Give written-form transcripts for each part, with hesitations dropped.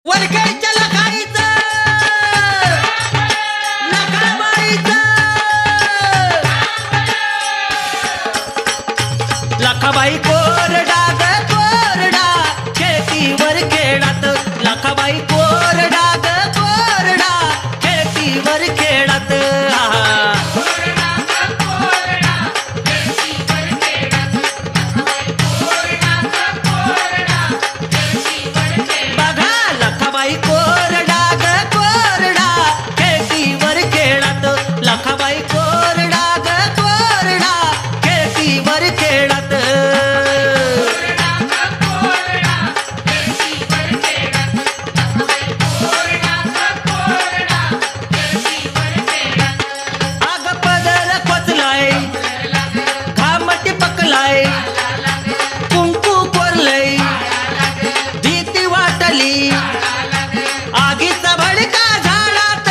वरखेडच्या लखाईचं लखाबाईचं लखाबाई कोरडा ग कोरडा खेतीवर खेळात लखाबाई कोरडा ग कोरडा खेतीवर खेळात कुंकू कोरलई भीती वाटली आगीचा भडका झाडात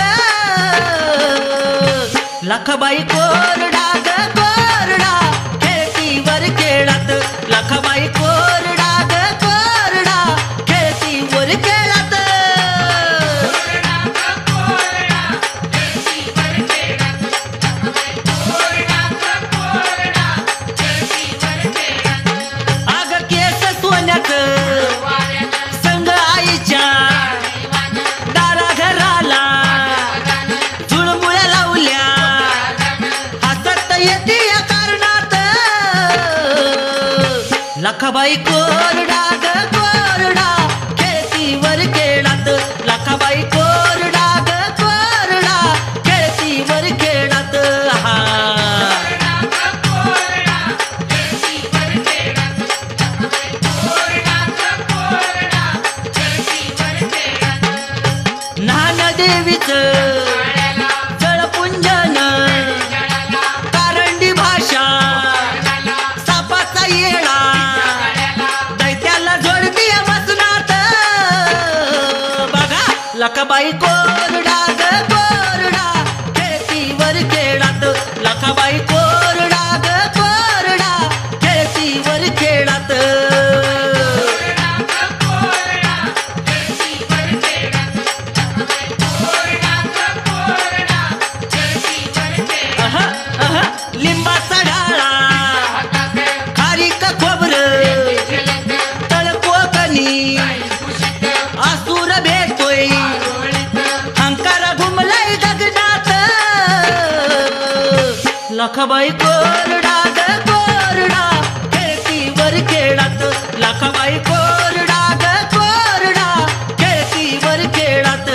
लखाबाई कोरडा ग कोरडा खेतीवर खेळात लखाबाई कोरडा ग कोरडा खेतीवर खेळात संग आईच्या दारा घराला झुळमुळ्या लावल्या हसत येते या कारणात लखाबाई कोरडा ग कोरडा खेतीवर खेळात लखाबाई कोरडा ग कोरडा खेतीवर खेळात देवीचं जळपुंजन कारंडी भाषा सापाचा येळा दैत्याला जोडती मसनात बघा लखाबाई कोरडा ग कोरडा खेतीवर खेळात लखाबाई कोरडा ग कोरडा खेतीवर खेळात लिंबाचा डाळा खारीक खोबरं तळकोकणी आसूर भेटतोय हंकार घुमलाय गगनात लखाबाई कोरडा ग कोरडा खेतीवर खेळात लखाबाई कोरडा ग कोरडा खेतीवर खेळात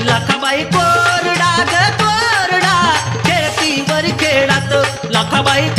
लखाबाई कोरडा ग कोरडा खेतीवर खेळात लखाबाई